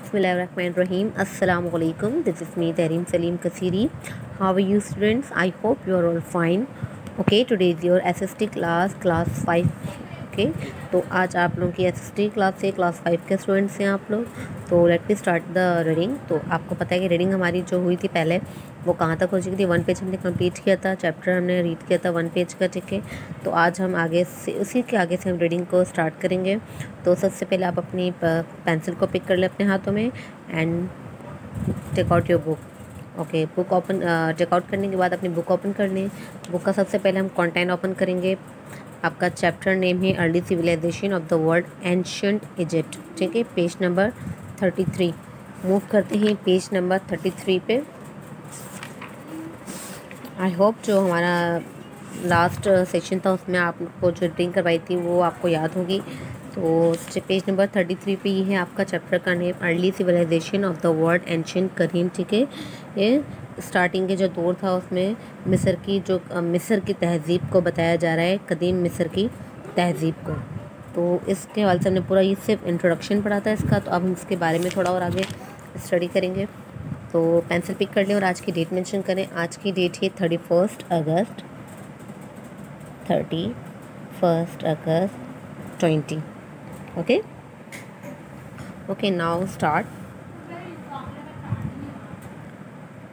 Bismillahirrahmanirrahim. Assalamu alaikum. This is me, Tareem Salim Kasiri. How are you, students? I hope you are all fine. Okay, today is your SST class 5. Okay तो आज आप लोगों की SST class से class 5 के students हैं आप लोग। तो let me start the reading. तो आपको पता है कि रीडिंग हमारी जो हुई थी पहले वो कहाँ तक हो चुकी थी। 1 पेज हमने कंप्लीट किया था, चैप्टर हमने रीड किया था 1 पेज का, ठीक है। तो आज हम आगे से उसी के आगे से हम रीडिंग को स्टार्ट करेंगे। तो सबसे पहले आप अपनी पेंसिल को पिक कर लें अपने हाथों में and take out your book. Okay, book open take out करने के बाद अपनी बुक ओपन कर लें। बुक का सबसे पहले हम कंटेंट ओपन करेंगे। आपका चैप्टर नेम है early civilisation of the world ancient Egypt, ठीक है। पेज नंबर 33 मूव करते हैं पेज नंबर 33 पे। आई होप जो हमारा लास्ट सेक्शन था उसमें आपको जो रीडिंग करवाई थी वो आपको याद होगी। तो पेज नंबर 33 पे ये है आपका चैप्टर का name early civilisation of the world ancient करीम, ठीक है। ये स्टार्टिंग के जो दौर था उसमें मिस्र की तहज़ीब को बताया जा रहा है, कदीम मिस्र की तहज़ीब को। तो इसके हवाले से हमने पूरा ये सिर्फ इंट्रोडक्शन पढ़ा था इसका। तो अब हम इसके बारे में थोड़ा और आगे स्टडी करेंगे। तो पेंसिल पिक कर लें और आज की डेट मेंशन करें। आज की डेट है 31 अगस्त 20। Okay now start.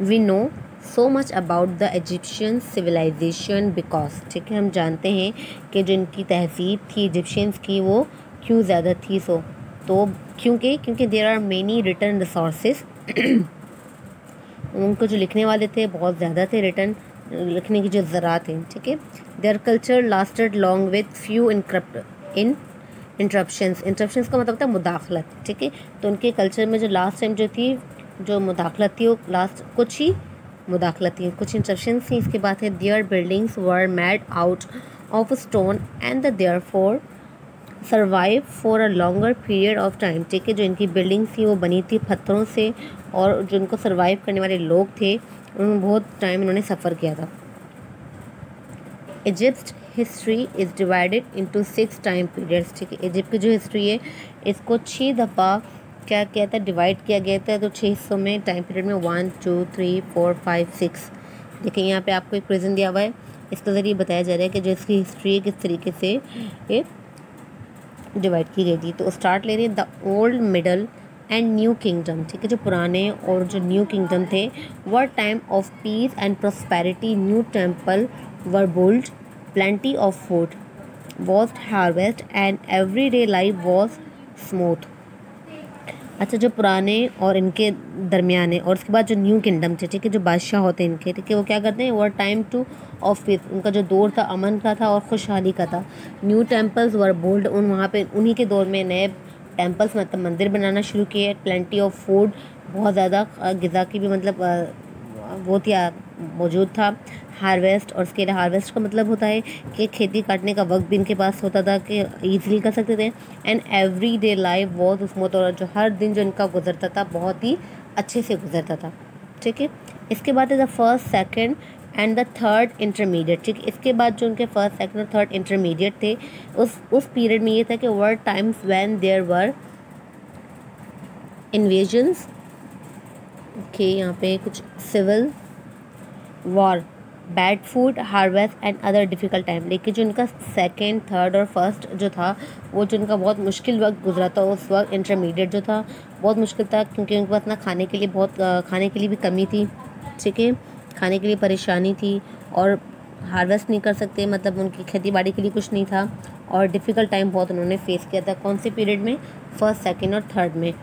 We know so much about the Egyptian civilization because, ठीक है, हम जानते हैं कि जो इनकी तहज़ीब थी इजिप्शियंस की वो क्यों ज़्यादा थी। तो क्योंकि there are many written resources उनको जो लिखने वाले थे बहुत ज़्यादा थे, रिटर्न लिखने की जो ज़रा थे, ठीक है। Their culture lasted long with few interruptions का मतलब था मुदाखलत, ठीक है। तो उनके कल्चर में जो लास्ट टाइम जो मुदाखलत थी वो कुछ इंस्ट्रक्शंस थी। इसके बाद है there buildings were made out of stone and therefore survive for a longer period of time, ठीक है। जो इनकी बिल्डिंग्स थी वो बनी थी पत्थरों से और जो इनको सर्वाइव करने वाले लोग थे उन्होंने बहुत टाइम इन्होंने सफ़र किया था। Egypt history is divided into 6 time periods, ठीक है। इजिप्ट की जो हिस्ट्री है इसको 6 दफ़ा क्या किया था, डिवाइड किया गया था। तो 6 हिस्सों में टाइम पीरियड में 1 2 3 4 5 6। देखिए यहाँ पे आपको एक प्रेजेंट दिया हुआ है, इसके ज़रिए बताया जा रहा है कि जो इसकी हिस्ट्री है किस तरीके से ये डिवाइड की गई थी। तो स्टार्ट ले रही है the old middle and new kingdom, ठीक है। जो पुराने और जो न्यू किंगडम थे were time of peace and prosperity, new temple were built, plenty of food, vast harvest and every day life was smooth. अच्छा, जो पुराने और इनके दरमियाने और उसके बाद जो न्यू किंगडम थे, ठीक है, जो बादशाह होते हैं इनके, ठीक है, वो क्या करते हैं वर टाइम टू ऑफ पीस, उनका जो दौर था अमन का था और खुशहाली का था। न्यू टेम्पल्स वर बोल्ड, वहाँ पे उन्हीं के दौर में नए टेम्पल्स मतलब मंदिर बनाना शुरू किए। प्लेंटी ऑफ फूड, बहुत ज़्यादा ग़िज़ा की भी मतलब वो थी मौजूद था। हार्वेस्ट, और उसके लिए हार्वेस्ट का मतलब होता है कि खेती काटने का वक्त भी इनके पास होता था कि ईजिली कर सकते थे। एंड एवरी डे लाइफ बहुत स्मूथ, और जो हर दिन जो इनका गुजरता था बहुत ही अच्छे से गुजरता था, ठीक है। इसके बाद है the first second and the third intermediate, ठीक है। इसके बाद जो उनके फर्स्ट सेकंड और थर्ड इंटरमीडिएट थे उस पीरियड में ये था कि were times when there were invasions, okay, यहाँ पे कुछ civil war, bad food, harvest and other difficult time. लेकिन जो इनका सेकंड, थर्ड और फर्स्ट जो था वो जो इनका बहुत मुश्किल वक्त गुजरा था उस वक्त इंटरमीडिएट जो था बहुत मुश्किल था, क्योंकि उनके पास ना खाने के लिए भी कमी थी, ठीक है, खाने के लिए परेशानी थी और हार्वेस्ट नहीं कर सकते, मतलब उनकी खेती बाड़ी के लिए कुछ नहीं था और डिफ़िकल्ट टाइम बहुत उन्होंने फेस किया था। कौन से पीरियड में, फर्स्ट, सेकेंड और थर्ड में।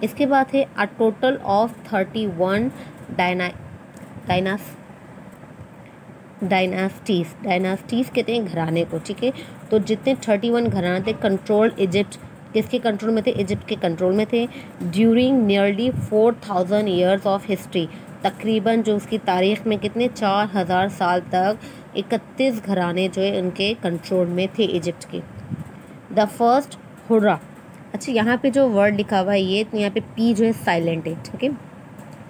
इसके बाद है अ टोटल ऑफ 31 डायनास्टीज़ कहते हैं घराने को, ठीक है। तो जितने 31 घराने थे कंट्रोल इजिप्ट, किसके कंट्रोल में थे, इजिप्ट के कंट्रोल में थे। During nearly 4000 years of history, तकरीबन जो उसकी तारीख़ में कितने 4000 साल तक 31 घराने जो है उनके कंट्रोल में थे इजिप्ट के। द फर्स्ट हुर्रा, अच्छा यहाँ पे जो वर्ड लिखा हुआ है ये, तो यहाँ पे पी जो है साइलेंट है, ठीक है,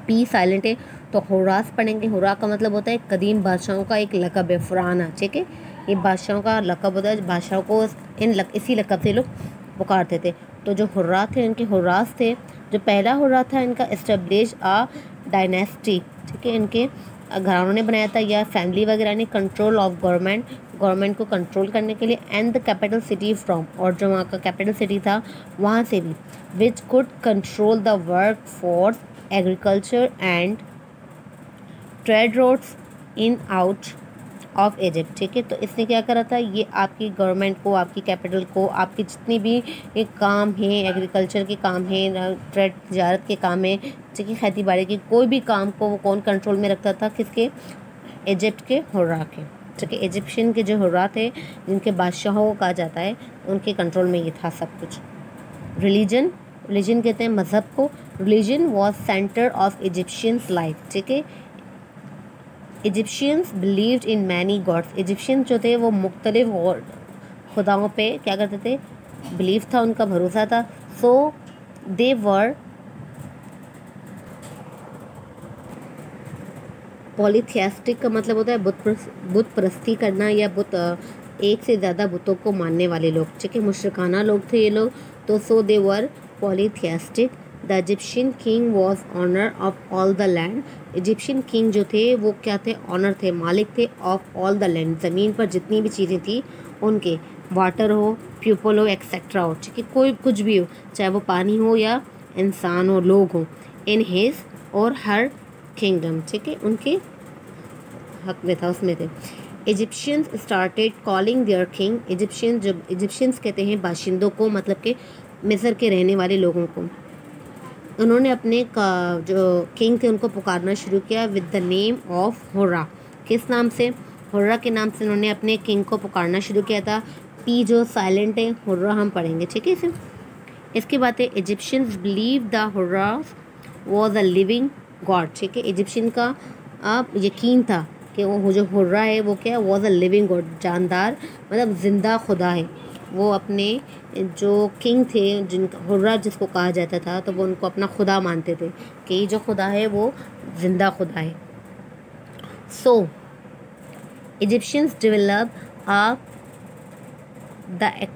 पी साइलेंट है। तो हुर्रास पढ़ेंगे। हुर्रा का मतलब होता है कदीम बादशाहों का एक लक़ब है, फुराना, ठीक है। ये बादशाहों का लक़ब होता है, बादशाहों को इसी लक़ब से लोग पुकारते थे। तो जो हुर्रा थे, इनके हुर्रास थे, जो पहला हुर्रा था इनका एस्टेब्लिश आ डायनेस्टी, ठीक है, इनके घरानों ने बनाया था या फैमिली वगैरह ने, कंट्रोल ऑफ गवर्नमेंट को कंट्रोल करने के लिए, and the capital city from, और जो वहाँ का कैपिटल सिटी था वहाँ से भी, which could control the work force, agriculture and trade roads in out of Egypt, ठीक है। तो इसने क्या करा था, ये आपकी गवर्नमेंट को, आपकी कैपिटल को, आपकी जितनी भी एक काम है, एग्रीकल्चर के काम है, ट्रेड तजारत के काम है, ठीक है, खेती बाड़ी की कोई भी काम को वो कौन कंट्रोल में रखता था, किसके, इजिप्ट के हुर्रा के, ठीक है। इजिप्शियन के जो हुर्रा थे, जिनके बादशाहों को कहा जाता है, उनके कंट्रोल में ये था सब कुछ। रिलीजन कहते हैं मज़हब को। Religion was center of Egyptians life, ठीक है। Egyptians believed in many gods, Egyptian जो थे वो मुख्तलिफ खुदाओं पे क्या करते थे, बिलीव था, उनका भरोसा था। सो दे वर पॉलीथियास्टिक का मतलब होता है बुत परस्ती करना या बुत, एक से ज़्यादा बुतों को मानने वाले लोग, ठीक है, मुशरिकाना लोग थे ये लोग। तो so they were polytheistic. The Egyptian king was owner of all the land, Egyptian king जो थे वो क्या थे, ऑनर थे, मालिक थे, ऑफ ऑल द लैंड, ज़मीन पर जितनी भी चीज़ें थी उनके, वाटर हो, प्यूपल हो, एक्सेट्रा हो, ठीक है, कोई कुछ भी हो, चाहे वो पानी हो या इंसान हो, लोग हो, इन हिज और हर किंगडम, ठीक है, उनके हक में था, उसमें थे। Egyptians started calling there king, Egyptians कहते हैं बाशिंदों को, मतलब कि मिस्र के रहने वाले लोगों को, उन्होंने अपने जो किंग थे उनको पुकारना शुरू किया with the name of hurrah, किस नाम से, हुर्रा के नाम से उन्होंने अपने किंग को पुकारना शुरू किया था। पी जो साइलेंट है, हुर्रा हम पढ़ेंगे, ठीक है इसे। इसके बाद है Egyptians believe the hurrah was a living God, ठीक है, इजिप्शियन का आप यकीन था कि वो जो हुर्रा है वो क्या, वॉज अ लिविंग गॉड, जानदार मतलब ज़िंदा खुदा है। वो अपने जो किंग थे, जिनका हुर्रा जिसको कहा जाता था, तो वो उनको अपना खुदा मानते थे कि ये जो खुदा है वो ज़िंदा खुदा है। सो इजिप्शियंस डेवलप आ द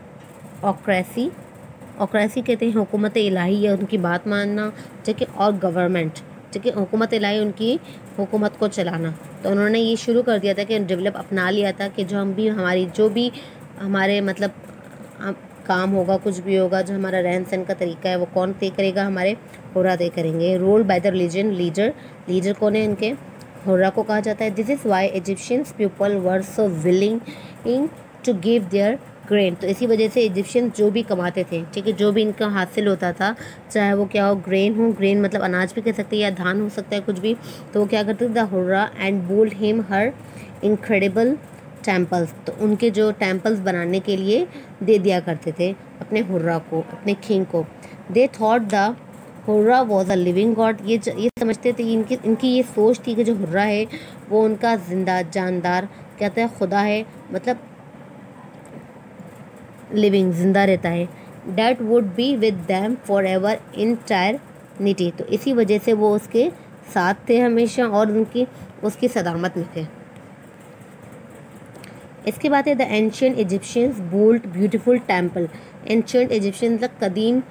ऑक्रेसी कहते हैं हुकूमत इलाही या उनकी बात मानना, ठीक है, और गवर्नमेंट, ठीक है, हुकूमत इलाही उनकी हुकूमत को चलाना। तो उन्होंने ये शुरू कर दिया था कि डेवलप अपना लिया था कि जो हम भी हमारी जो भी हमारे मतलब काम होगा, कुछ भी होगा, जो हमारा रहन सहन का तरीका है वो कौन तय करेगा, हमारे हुर्रा तय करेंगे। Rule by the religion leader कौन है, इनके हुर्रा को कहा जाता है। This is why Egyptians people were so willing to give their grain, तो इसी वजह से इजिप्शियन जो भी कमाते थे, ठीक है, जो भी इनका हासिल होता था, चाहे वो क्या हो, ग्रेन मतलब अनाज भी कह सकते हैं या धान हो सकता है, कुछ भी, तो वो क्या करते थे, द हुर्रा and built him her incredible temples, तो उनके जो टेम्पल्स बनाने के लिए दे दिया करते थे अपने हुर्रा को, अपने किंग को। They thought the hurrah was a living God, ये समझते थे, इनकी ये सोच थी कि जो हुर्रा है वो उनका जिंदा जानदार कहते हैं खुदा है, मतलब लिविंग जिंदा रहता है। That would be with them for ever in eternity, तो इसी वजह से वो उसके साथ थे हमेशा और उसकी सदामत में थे। इसके बाद है the ancient Egyptians built beautiful temple, ancient Egyptian मतलब कदीम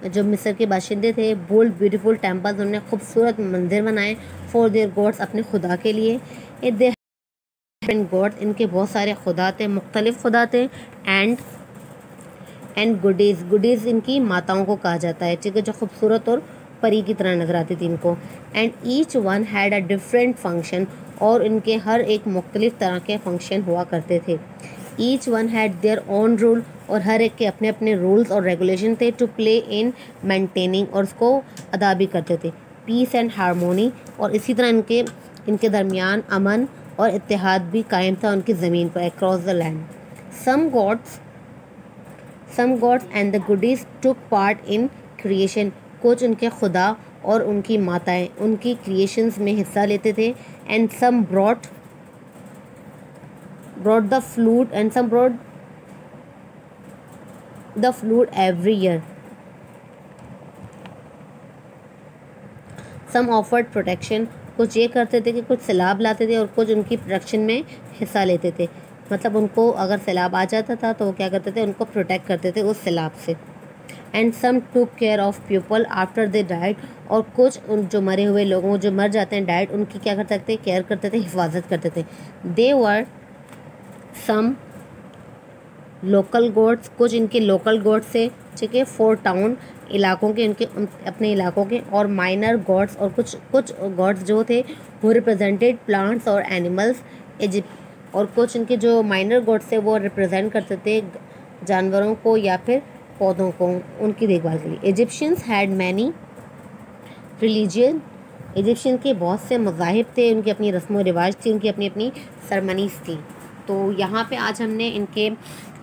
जो मिस्र के बाशिंदे थे, बोल्ड ब्यूटीफुल टेम्पल्स, उन्होंने खूबसूरत मंदिर बनाए फॉर देयर गॉड्स, अपने खुदा के लिए। दे गॉड, इनके बहुत सारे खुदा थे, मुख्तलिफ खुदा थे। एंड गुडीज़ इनकी माताओं को कहा जाता है, ठीक है, जो खूबसूरत और परी की तरह नजर आती थी इनको। And each one had a different function, और इनके हर एक मुख्तलिफ तरह के फंक्शन हुआ करते थे। Each one had their own rule, और हर एक के अपने अपने रूल्स और रेगुलेशन थे। टू प्ले इन मेंटेनिंग, और उसको अदा भी करते थे। पीस एंड हारमोनी, और इसी तरह इनके दरमियान अमन और इत्तेहाद भी कायम था उनकी ज़मीन पर, across the land. Some gods and the goddesses took part in creation, कुछ उनके खुदा और उनकी माताएं उनकी क्रिएशंस में हिस्सा लेते थे। And some brought the flood and some brought the flood every year. Some offered protection, कुछ ये करते थे कि कुछ सैलाब लाते थे और कुछ उनकी प्रोटेक्शन में हिस्सा लेते थे, मतलब उनको अगर सैलाब आ जाता था तो वो क्या करते थे, उनको प्रोटेक्ट करते थे उस सैलाब से। And some took care of people after they died, और कुछ उन जो मरे हुए लोगों जो मर जाते हैं डाइड, उनकी क्या करते थे, केयर करते थे, हिफाजत करते थे। दे वर सम लोकल गॉड्स, कुछ इनके लोकल गॉड्स थे, ठीक है, फॉर टाउन इलाकों के, इनके अपने इलाकों के, और माइनर गॉड्स, और कुछ कुछ गॉड्स जो थे वो रिप्रेजेंटेड प्लांट्स और एनिमल्स इजिप्ट, और कुछ इनके जो माइनर गॉड्स थे वो रिप्रेजेंट करते थे जानवरों को या फिर पौधों को, उनकी देखभाल के लिए। Egyptians had many religion, Egyptian के बहुत से मज़ाहिब थे, उनकी अपनी रस्म व रिवाज थी, उनकी अपनी अपनी सरमनीज़ थी। तो यहाँ पे आज हमने इनके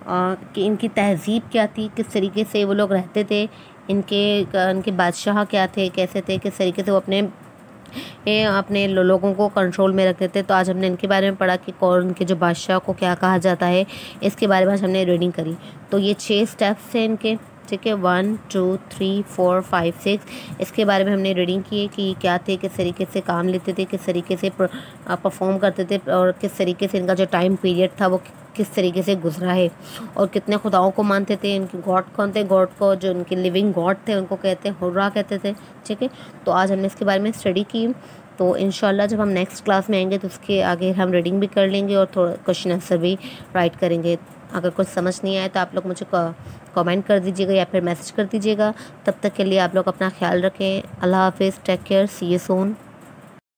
कि इनकी तहज़ीब क्या थी, किस तरीके से वो लोग रहते थे, इनके बादशाह क्या थे, कैसे थे, किस तरीके से वो अपने लोगों को कंट्रोल में रखते थे। तो आज हमने इनके बारे में पढ़ा कि कौन इनके जो बादशाह को क्या कहा जाता है, इसके बारे में आज हमने रीडिंग करी। तो ये 6 स्टेप्स थे इनके, ठीक है, 1 2 3 4 5 6, इसके बारे में हमने रीडिंग की है कि क्या थे, किस तरीके से काम लेते थे, किस तरीके से परफॉर्म करते थे, और किस तरीके से इनका जो टाइम पीरियड था वो किस तरीके से गुजरा है, और कितने खुदाओं को मानते थे। इनके गॉड कौन थे, गॉड को जो इनके लिविंग गॉड थे उनको कहते हैं हुर्रा कहते थे, ठीक है। तो आज हमने इसके बारे में स्टडी की। तो इंशाल्लाह जब हम नेक्स्ट क्लास में आएंगे तो उसके आगे हम रीडिंग भी कर लेंगे और थोड़ा क्वेश्चन आंसर भी राइट करेंगे। अगर कुछ समझ नहीं आए तो आप लोग मुझे कमेंट कर दीजिएगा या फिर मैसेज कर दीजिएगा। तब तक के लिए आप लोग अपना ख्याल रखें। अल्लाह हाफिज़, take care, see you soon.